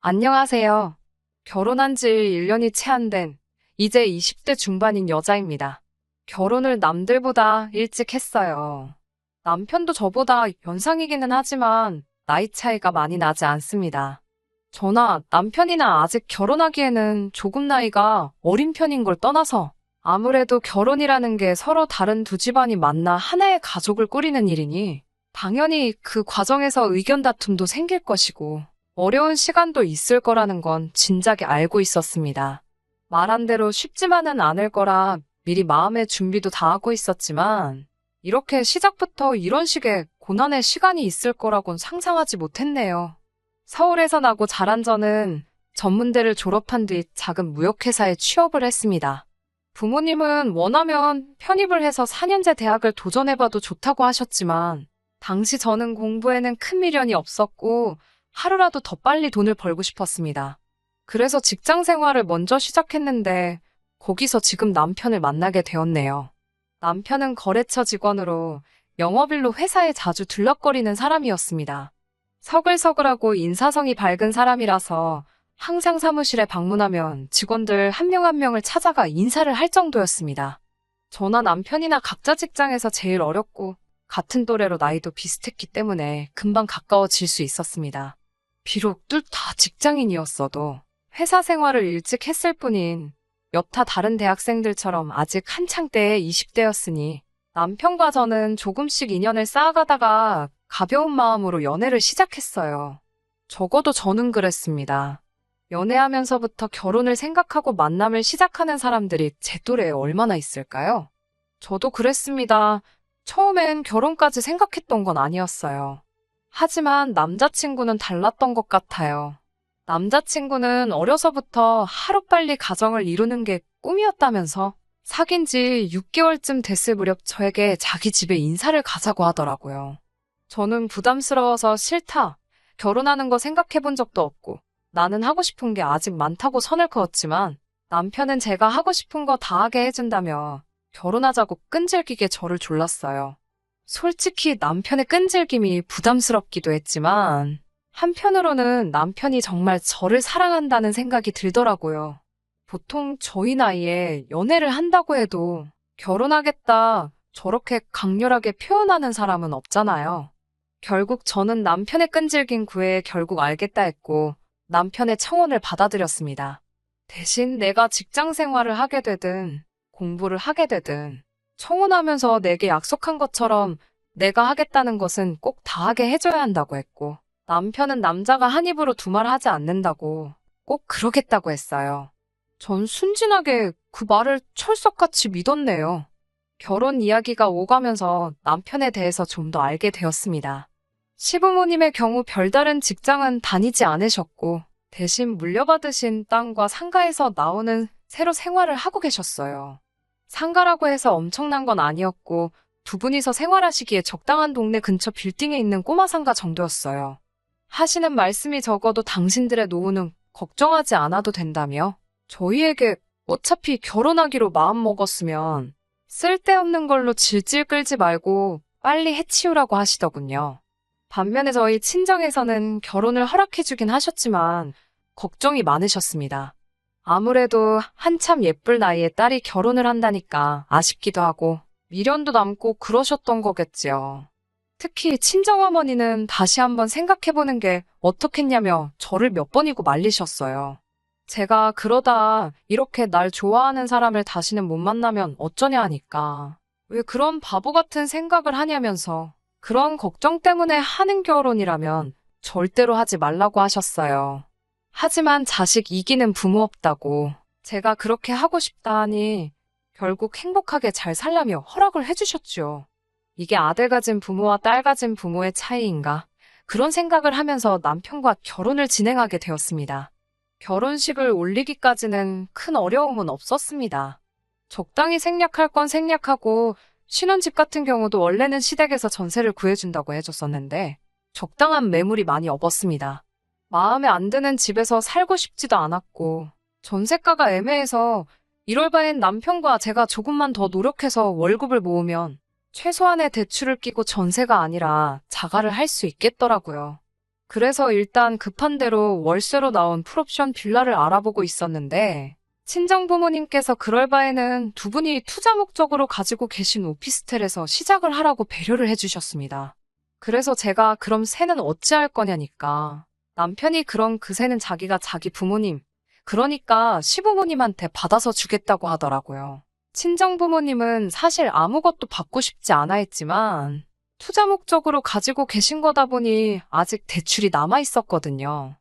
안녕하세요. 결혼한 지 1년이 채 안 된 이제 20대 중반인 여자입니다. 결혼을 남들보다 일찍 했어요. 남편도 저보다 연상이기는 하지만 나이 차이가 많이 나지 않습니다. 저나 남편이나 아직 결혼하기에는 조금 나이가 어린 편인 걸 떠나서 아무래도 결혼이라는 게 서로 다른 두 집안이 만나 하나의 가족을 꾸리는 일이니 당연히 그 과정에서 의견 다툼도 생길 것이고 어려운 시간도 있을 거라는 건 진작에 알고 있었습니다. 말한 대로 쉽지만은 않을 거라 미리 마음의 준비도 다 하고 있었지만 이렇게 시작부터 이런 식의 고난의 시간이 있을 거라곤 상상하지 못했네요. 서울에서 나고 자란 저는 전문대를 졸업한 뒤 작은 무역회사에 취업을 했습니다. 부모님은 원하면 편입을 해서 4년제 대학을 도전해봐도 좋다고 하셨지만 당시 저는 공부에는 큰 미련이 없었고 하루라도 더 빨리 돈을 벌고 싶었습니다. 그래서 직장 생활을 먼저 시작했는데 거기서 지금 남편을 만나게 되었네요. 남편은 거래처 직원으로 영업일로 회사에 자주 들락거리는 사람이었습니다. 서글서글하고 인사성이 밝은 사람이라서 항상 사무실에 방문하면 직원들 한 명 한 명을 찾아가 인사를 할 정도였습니다. 저나 남편이나 각자 직장에서 제일 어렸고 같은 또래로 나이도 비슷했기 때문에 금방 가까워질 수 있었습니다. 비록 둘 다 직장인이었어도 회사 생활을 일찍 했을 뿐인 여타 다른 대학생들처럼 아직 한창 때의 20대였으니 남편과 저는 조금씩 인연을 쌓아가다가 가벼운 마음으로 연애를 시작했어요. 적어도 저는 그랬습니다. 연애하면서부터 결혼을 생각하고 만남을 시작하는 사람들이 제 또래에 얼마나 있을까요? 저도 그랬습니다. 처음엔 결혼까지 생각했던 건 아니었어요. 하지만 남자친구는 달랐던 것 같아요. 남자친구는 어려서부터 하루빨리 가정을 이루는 게 꿈이었다면서 사귄 지 6개월쯤 됐을 무렵 저에게 자기 집에 인사를 가자고 하더라고요. 저는 부담스러워서 싫다. 결혼하는 거 생각해 본 적도 없고 나는 하고 싶은 게 아직 많다고 선을 그었지만 남편은 제가 하고 싶은 거 다 하게 해준다며 결혼하자고 끈질기게 저를 졸랐어요. 솔직히 남편의 끈질김이 부담스럽기도 했지만 한편으로는 남편이 정말 저를 사랑한다는 생각이 들더라고요. 보통 저희 나이에 연애를 한다고 해도 결혼하겠다 저렇게 강렬하게 표현하는 사람은 없잖아요. 결국 저는 남편의 끈질긴 구애에 결국 알겠다 했고 남편의 청혼을 받아들였습니다. 대신 내가 직장 생활을 하게 되든 공부를 하게 되든 청혼하면서 내게 약속한 것처럼 내가 하겠다는 것은 꼭 다 하게 해줘야 한다고 했고 남편은 남자가 한 입으로 두 말 하지 않는다고 꼭 그러겠다고 했어요. 전 순진하게 그 말을 철석같이 믿었네요. 결혼 이야기가 오가면서 남편에 대해서 좀 더 알게 되었습니다. 시부모님의 경우 별다른 직장은 다니지 않으셨고 대신 물려받으신 땅과 상가에서 나오는 새로 생활을 하고 계셨어요. 상가라고 해서 엄청난 건 아니었고 두 분이서 생활하시기에 적당한 동네 근처 빌딩에 있는 꼬마 상가 정도였어요. 하시는 말씀이 적어도 당신들의 노후는 걱정하지 않아도 된다며 저희에게 어차피 결혼하기로 마음먹었으면 쓸데없는 걸로 질질 끌지 말고 빨리 해치우라고 하시더군요. 반면에 저희 친정에서는 결혼을 허락해주긴 하셨지만 걱정이 많으셨습니다. 아무래도 한참 예쁠 나이에 딸이 결혼을 한다니까 아쉽기도 하고 미련도 남고 그러셨던 거겠지요. 특히 친정어머니는 다시 한번 생각해보는 게 어떻겠냐며 저를 몇 번이고 말리셨어요. 제가 그러다 이렇게 날 좋아하는 사람을 다시는 못 만나면 어쩌냐 하니까 왜 그런 바보 같은 생각을 하냐면서 그런 걱정 때문에 하는 결혼이라면 절대로 하지 말라고 하셨어요. 하지만 자식 이기는 부모 없다고 제가 그렇게 하고 싶다 하니 결국 행복하게 잘 살라며 허락을 해주셨죠. 이게 아들 가진 부모와 딸 가진 부모의 차이인가? 그런 생각을 하면서 남편과 결혼을 진행하게 되었습니다. 결혼식을 올리기까지는 큰 어려움은 없었습니다. 적당히 생략할 건 생략하고 신혼집 같은 경우도 원래는 시댁에서 전세를 구해준다고 해줬었는데 적당한 매물이 많이 없었습니다. 마음에 안 드는 집에서 살고 싶지도 않았고 전세가가 애매해서 1월 반엔 남편과 제가 조금만 더 노력해서 월급을 모으면 최소한의 대출을 끼고 전세가 아니라 자가를 할 수 있겠더라고요. 그래서 일단 급한 대로 월세로 나온 풀옵션 빌라를 알아보고 있었는데, 친정 부모님께서 그럴 바에는 두 분이 투자 목적으로 가지고 계신 오피스텔에서 시작을 하라고 배려를 해주셨습니다. 그래서 제가 그럼 세는 어찌할 거냐니까. 남편이 그럼 그 세는 자기가 자기 부모님, 그러니까 시부모님한테 받아서 주겠다고 하더라고요. 친정 부모님은 사실 아무것도 받고 싶지 않아 했지만, 투자 목적으로 가지고 계신 거다 보니 아직 대출이 남아 있었거든요.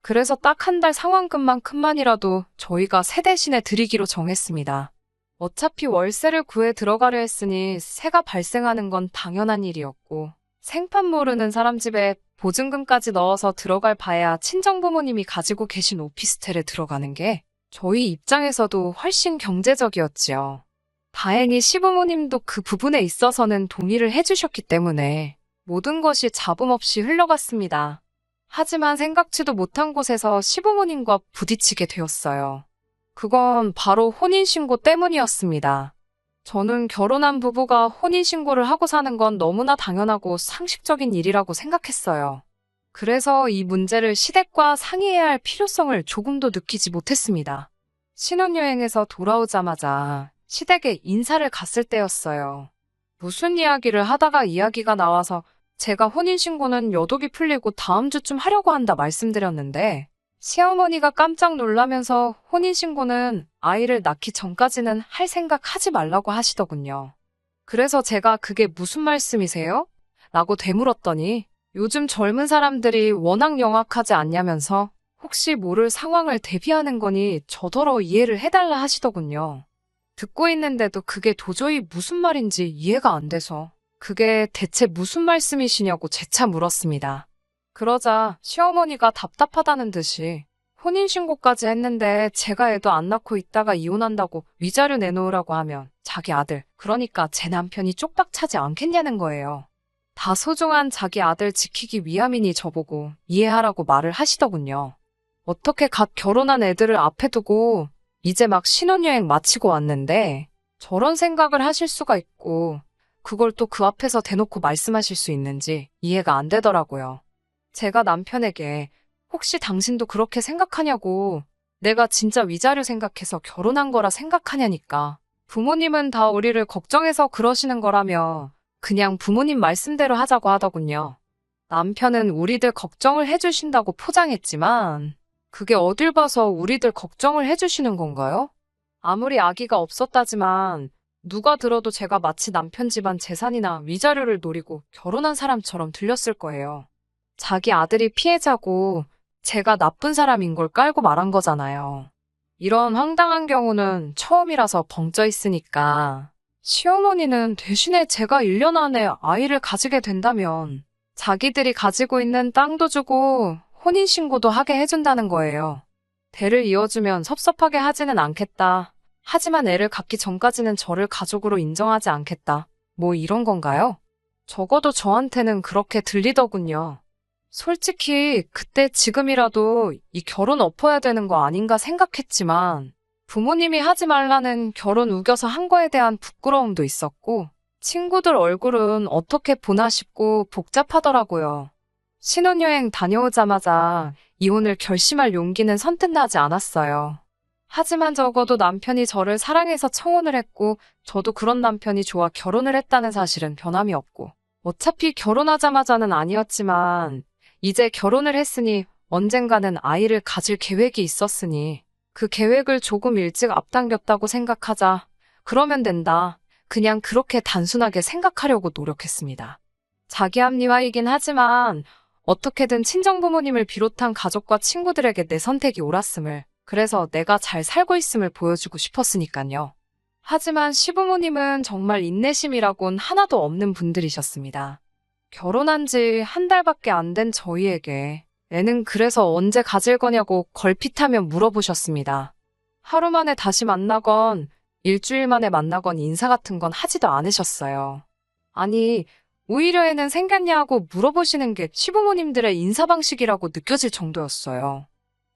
그래서 딱 한 달 상환금만큼만이라도 저희가 세 대신에 드리기로 정했습니다. 어차피 월세를 구해 들어가려 했으니 세가 발생하는 건 당연한 일이었고, 생판 모르는 사람 집에 보증금까지 넣어서 들어갈 바에야 친정부모님이 가지고 계신 오피스텔에 들어가는 게 저희 입장에서도 훨씬 경제적이었지요. 다행히 시부모님도 그 부분에 있어서는 동의를 해주셨기 때문에 모든 것이 잡음 없이 흘러갔습니다. 하지만 생각지도 못한 곳에서 시부모님과 부딪히게 되었어요. 그건 바로 혼인신고 때문이었습니다. 저는 결혼한 부부가 혼인신고를 하고 사는 건 너무나 당연하고 상식적인 일이라고 생각했어요. 그래서 이 문제를 시댁과 상의해야 할 필요성을 조금도 느끼지 못했습니다. 신혼여행에서 돌아오자마자 시댁에 인사를 갔을 때였어요. 무슨 이야기를 하다가 이야기가 나와서 제가 혼인신고는 여독이 풀리고 다음 주쯤 하려고 한다 말씀드렸는데 시어머니가 깜짝 놀라면서 혼인신고는 아이를 낳기 전까지는 할 생각 하지 말라고 하시더군요. 그래서 제가 그게 무슨 말씀이세요? 라고 되물었더니 요즘 젊은 사람들이 워낙 영악하지 않냐면서 혹시 모를 상황을 대비하는 거니 저더러 이해를 해달라 하시더군요. 듣고 있는데도 그게 도저히 무슨 말인지 이해가 안 돼서 그게 대체 무슨 말씀이시냐고 재차 물었습니다. 그러자 시어머니가 답답하다는 듯이 혼인신고까지 했는데 제가 애도 안 낳고 있다가 이혼한다고 위자료 내놓으라고 하면 자기 아들, 그러니까 제 남편이 쪽박 차지 않겠냐는 거예요. 다 소중한 자기 아들 지키기 위함이니 저보고 이해하라고 말을 하시더군요. 어떻게 갓 결혼한 애들을 앞에 두고 이제 막 신혼여행 마치고 왔는데 저런 생각을 하실 수가 있고 그걸 또 그 앞에서 대놓고 말씀하실 수 있는지 이해가 안 되더라고요. 제가 남편에게 혹시 당신도 그렇게 생각하냐고 내가 진짜 위자료 생각해서 결혼한 거라 생각하냐니까 부모님은 다 우리를 걱정해서 그러시는 거라며 그냥 부모님 말씀대로 하자고 하더군요. 남편은 우리들 걱정을 해주신다고 포장했지만 그게 어딜 봐서 우리들 걱정을 해주시는 건가요? 아무리 아기가 없었다지만 누가 들어도 제가 마치 남편 집안 재산이나 위자료를 노리고 결혼한 사람처럼 들렸을 거예요. 자기 아들이 피해자고 제가 나쁜 사람인 걸 깔고 말한 거잖아요. 이런 황당한 경우는 처음이라서 벙쪄 있으니까 시어머니는 대신에 제가 1년 안에 아이를 가지게 된다면 자기들이 가지고 있는 땅도 주고 혼인신고도 하게 해준다는 거예요. 대를 이어주면 섭섭하게 하지는 않겠다. 하지만 애를 갖기 전까지는 저를 가족으로 인정하지 않겠다. 뭐 이런 건가요? 적어도 저한테는 그렇게 들리더군요. 솔직히 그때 지금이라도 이 결혼 엎어야 되는 거 아닌가 생각했지만 부모님이 하지 말라는 결혼 우겨서 한 거에 대한 부끄러움도 있었고 친구들 얼굴은 어떻게 보나 싶고 복잡하더라고요. 신혼여행 다녀오자마자 이혼을 결심할 용기는 선뜻 나지 않았어요. 하지만 적어도 남편이 저를 사랑해서 청혼을 했고 저도 그런 남편이 좋아 결혼을 했다는 사실은 변함이 없고 어차피 결혼하자마자는 아니었지만 이제 결혼을 했으니 언젠가는 아이를 가질 계획이 있었으니 그 계획을 조금 일찍 앞당겼다고 생각하자. 그러면 된다. 그냥 그렇게 단순하게 생각하려고 노력했습니다. 자기 합리화이긴 하지만 어떻게든 친정부모님을 비롯한 가족과 친구들에게 내 선택이 옳았음을, 그래서 내가 잘 살고 있음을 보여주고 싶었으니까요. 하지만 시부모님은 정말 인내심이라곤 하나도 없는 분들이셨습니다. 결혼한 지 한 달밖에 안 된 저희에게 애는 그래서 언제 가질 거냐고 걸핏하며 물어보셨습니다. 하루 만에 다시 만나건 일주일 만에 만나건 인사 같은 건 하지도 않으셨어요. 아니, 오히려 애는 생겼냐고 물어보시는 게 시부모님들의 인사 방식이라고 느껴질 정도였어요.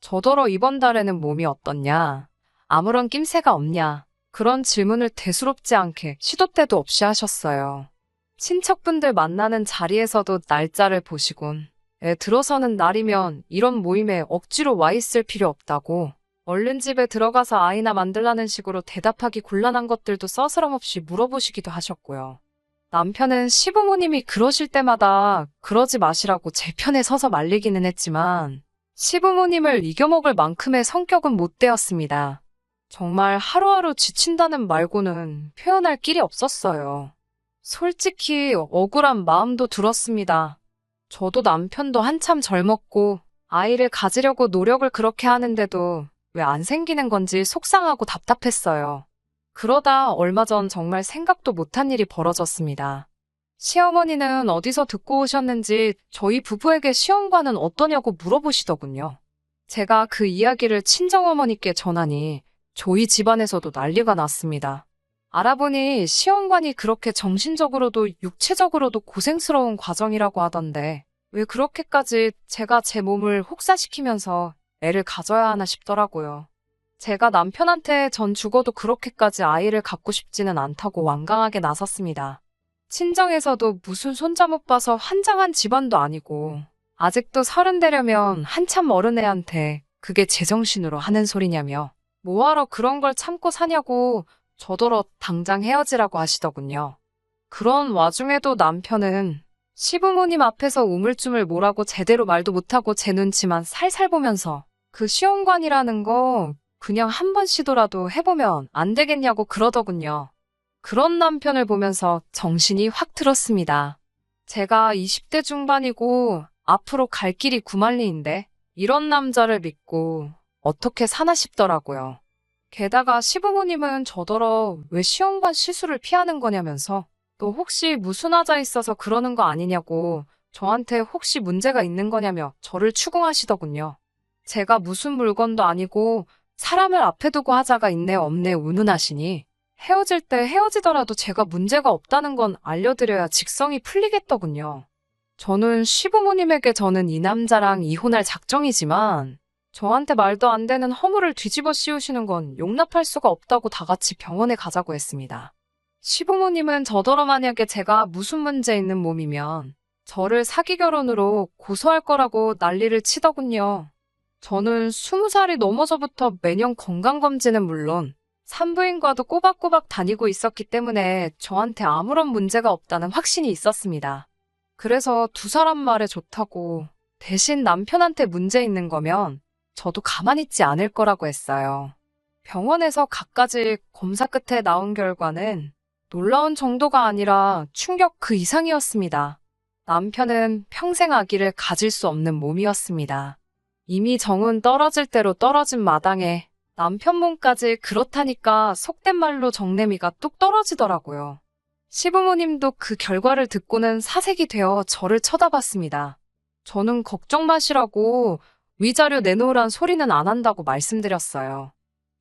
저더러 이번 달에는 몸이 어떻냐, 아무런 낌새가 없냐, 그런 질문을 대수롭지 않게 시도 때도 없이 하셨어요. 친척분들 만나는 자리에서도 날짜를 보시곤 애 들어서는 날이면 이런 모임에 억지로 와 있을 필요 없다고. 얼른 집에 들어가서 아이나 만들라는 식으로 대답하기 곤란한 것들도 서스럼없이 물어보시기도 하셨고요. 남편은 시부모님이 그러실 때마다 그러지 마시라고 제 편에 서서 말리기는 했지만 시부모님을 이겨먹을 만큼의 성격은 못 되었습니다. 정말 하루하루 지친다는 말고는 표현할 길이 없었어요. 솔직히 억울한 마음도 들었습니다. 저도 남편도 한참 젊었고 아이를 가지려고 노력을 그렇게 하는데도 왜 안 생기는 건지 속상하고 답답했어요. 그러다 얼마 전 정말 생각도 못한 일이 벌어졌습니다. 시어머니는 어디서 듣고 오셨는지 저희 부부에게 시험관은 어떠냐고 물어보시더군요. 제가 그 이야기를 친정어머니께 전하니 저희 집안에서도 난리가 났습니다. 알아보니 시험관이 그렇게 정신적으로도 육체적으로도 고생스러운 과정이라고 하던데 왜 그렇게까지 제가 제 몸을 혹사시키면서 애를 가져야 하나 싶더라고요. 제가 남편한테 전 죽어도 그렇게까지 아이를 갖고 싶지는 않다고 완강하게 나섰습니다. 친정에서도 무슨 손자 못 봐서 환장한 집안도 아니고 아직도 30 되려면 한참 어른 애한테 그게 제정신으로 하는 소리냐며 뭐하러 그런 걸 참고 사냐고 저더러 당장 헤어지라고 하시더군요. 그런 와중에도 남편은 시부모님 앞에서 우물쭈물 뭐라고 제대로 말도 못하고 제 눈치만 살살 보면서 그 시험관이라는 거 그냥 한 번 시도라도 해보면 안 되겠냐고 그러더군요. 그런 남편을 보면서 정신이 확 들었습니다. 제가 20대 중반이고 앞으로 갈 길이 구만리인데 이런 남자를 믿고 어떻게 사나 싶더라고요. 게다가 시부모님은 저더러 왜 시험관 시술을 피하는 거냐면서 또 혹시 무슨 하자 있어서 그러는 거 아니냐고 저한테 혹시 문제가 있는 거냐며 저를 추궁하시더군요. 제가 무슨 물건도 아니고 사람을 앞에 두고 하자가 있네 없네 운운하시니 헤어질 때 헤어지더라도 제가 문제가 없다는 건 알려드려야 직성이 풀리겠더군요. 저는 시부모님에게 저는 이 남자랑 이혼할 작정이지만 저한테 말도 안 되는 허물을 뒤집어 씌우시는 건 용납할 수가 없다고 다 같이 병원에 가자고 했습니다. 시부모님은 저더러 만약에 제가 무슨 문제 있는 몸이면 저를 사기 결혼으로 고소할 거라고 난리를 치더군요. 저는 20살이 넘어서부터 매년 건강검진은 물론 산부인과도 꼬박꼬박 다니고 있었기 때문에 저한테 아무런 문제가 없다는 확신이 있었습니다. 그래서 두 사람 말에 좋다고 대신 남편한테 문제 있는 거면 저도 가만히 있지 않을 거라고 했어요. 병원에서 갖가지 검사 끝에 나온 결과는 놀라운 정도가 아니라 충격 그 이상이었습니다. 남편은 평생 아기를 가질 수 없는 몸이었습니다. 이미 정은 떨어질 대로 떨어진 마당에 남편 몸까지 그렇다니까 속된 말로 정내미가 뚝 떨어지더라고요. 시부모님도 그 결과를 듣고는 사색이 되어 저를 쳐다봤습니다. 저는 걱정 마시라고 위자료 내놓으란 소리는 안 한다고 말씀드렸어요.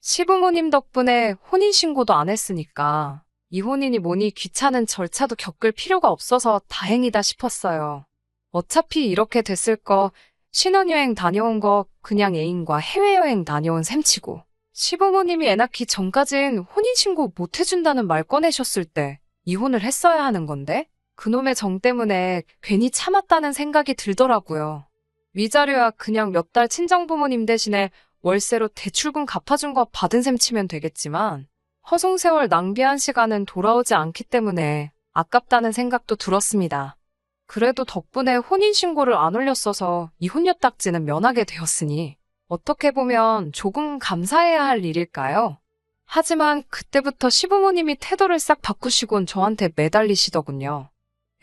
시부모님 덕분에 혼인신고도 안 했으니까 이혼이니 뭐니 귀찮은 절차도 겪을 필요가 없어서 다행이다 싶었어요. 어차피 이렇게 됐을 거 신혼여행 다녀온 거 그냥 애인과 해외여행 다녀온 셈치고 시부모님이 애 낳기 전까진 혼인신고 못 해준다는 말 꺼내셨을 때 이혼을 했어야 하는 건데 그놈의 정 때문에 괜히 참았다는 생각이 들더라고요. 위자료야 그냥 몇 달 친정부모님 대신에 월세로 대출금 갚아준 거 받은 셈 치면 되겠지만 허송세월 낭비한 시간은 돌아오지 않기 때문에 아깝다는 생각도 들었습니다. 그래도 덕분에 혼인신고를 안 올렸어서 이혼녀딱지는 면하게 되었으니 어떻게 보면 조금 감사해야 할 일일까요? 하지만 그때부터 시부모님이 태도를 싹 바꾸시곤 저한테 매달리시더군요.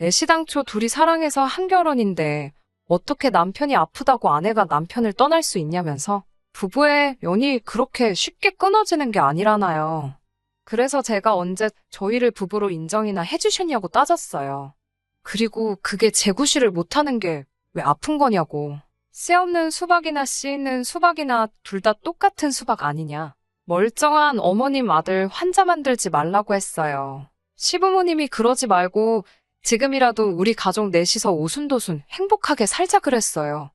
애시당초 둘이 사랑해서 한 결혼인데 어떻게 남편이 아프다고 아내가 남편을 떠날 수 있냐면서 부부의 연이 그렇게 쉽게 끊어지는 게 아니라나요. 그래서 제가 언제 저희를 부부로 인정이나 해주셨냐고 따졌어요. 그리고 그게 재구실을 못하는 게 왜 아픈 거냐고. 씨 없는 수박이나 씨 있는 수박이나 둘 다 똑같은 수박 아니냐. 멀쩡한 어머님 아들 환자 만들지 말라고 했어요. 시부모님이 그러지 말고 지금이라도 우리 가족 넷이서 오순도순 행복하게 살자 그랬어요.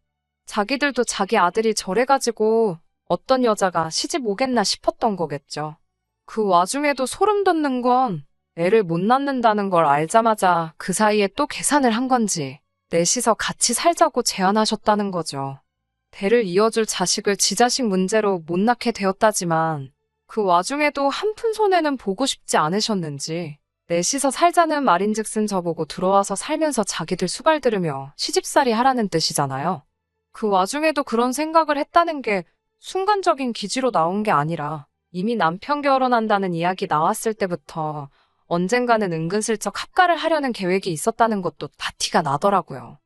자기들도 자기 아들이 저래가지고 어떤 여자가 시집 오겠나 싶었던 거겠죠. 그 와중에도 소름 돋는 건 애를 못 낳는다는 걸 알자마자 그 사이에 또 계산을 한 건지 넷이서 같이 살자고 제안하셨다는 거죠. 대를 이어줄 자식을 지 자식 문제로 못 낳게 되었다지만 그 와중에도 한 푼 손해는 보고 싶지 않으셨는지 넷이서 살자는 말인즉슨 저보고 들어와서 살면서 자기들 수발 들으며 시집살이 하라는 뜻이잖아요. 그 와중에도 그런 생각을 했다는 게 순간적인 기지로 나온 게 아니라 이미 남편 결혼한다는 이야기 나왔을 때부터 언젠가는 은근슬쩍 합가를 하려는 계획이 있었다는 것도 다 티가 나더라고요.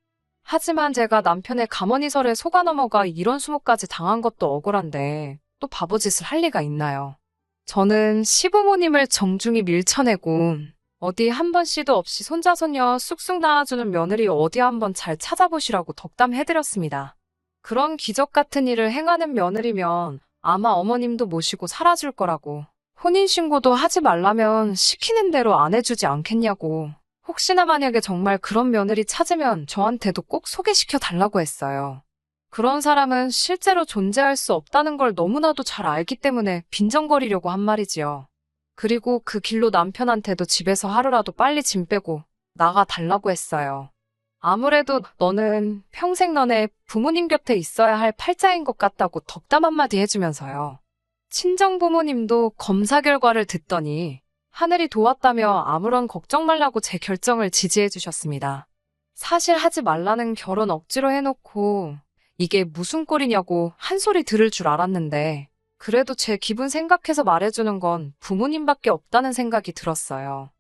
하지만 제가 남편의 가머니설에 속아 넘어가 이런 수모까지 당한 것도 억울한데 또 바보짓을 할 리가 있나요? 저는 시부모님을 정중히 밀쳐내고 어디 한 번 씨도 없이 손자 손녀 쑥쑥 낳아주는 며느리 어디 한번 잘 찾아보시라고 덕담해드렸습니다. 그런 기적 같은 일을 행하는 며느리면 아마 어머님도 모시고 살아줄 거라고, 혼인신고도 하지 말라면 시키는 대로 안 해주지 않겠냐고, 혹시나 만약에 정말 그런 며느리 찾으면 저한테도 꼭 소개시켜 달라고 했어요. 그런 사람은 실제로 존재할 수 없다는 걸 너무나도 잘 알기 때문에 빈정거리려고 한 말이지요. 그리고 그 길로 남편한테도 집에서 하루라도 빨리 짐 빼고 나가 달라고 했어요. 아무래도 너는 평생 너네 부모님 곁에 있어야 할 팔자인 것 같다고 덕담 한마디 해주면서요. 친정 부모님도 검사 결과를 듣더니 하늘이 도왔다며 아무런 걱정 말라고 제 결정을 지지해 주셨습니다. 사실 하지 말라는 결혼 억지로 해놓고 이게 무슨 꼴이냐고 한 소리 들을 줄 알았는데 그래도 제 기분 생각해서 말해주는 건 부모님밖에 없다는 생각이 들었어요.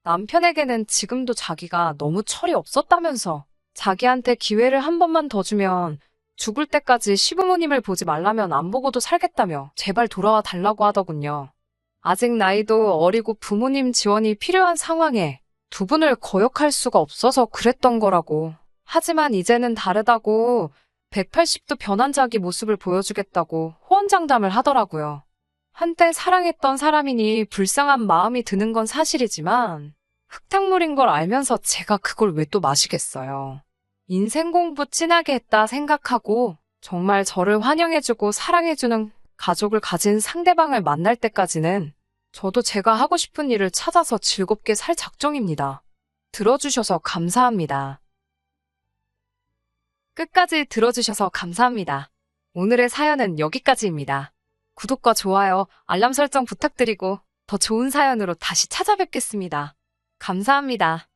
남편에게는 지금도 자기가 너무 철이 없었다면서 자기한테 기회를 한 번만 더 주면 죽을 때까지 시부모님을 보지 말라면 안 보고도 살겠다며 제발 돌아와 달라고 하더군요. 아직 나이도 어리고 부모님 지원이 필요한 상황에 두 분을 거역할 수가 없어서 그랬던 거라고. 하지만 이제는 다르다고 180도 변한 자기 모습을 보여주겠다고 호언장담을 하더라고요. 한때 사랑했던 사람이니 불쌍한 마음이 드는 건 사실이지만 흙탕물인 걸 알면서 제가 그걸 왜 또 마시겠어요. 인생 공부 진하게 했다 생각하고 정말 저를 환영해주고 사랑해주는 가족을 가진 상대방을 만날 때까지는 저도 제가 하고 싶은 일을 찾아서 즐겁게 살 작정입니다. 들어주셔서 감사합니다. 끝까지 들어주셔서 감사합니다. 오늘의 사연은 여기까지입니다. 구독과 좋아요, 알람 설정 부탁드리고 더 좋은 사연으로 다시 찾아뵙겠습니다. 감사합니다.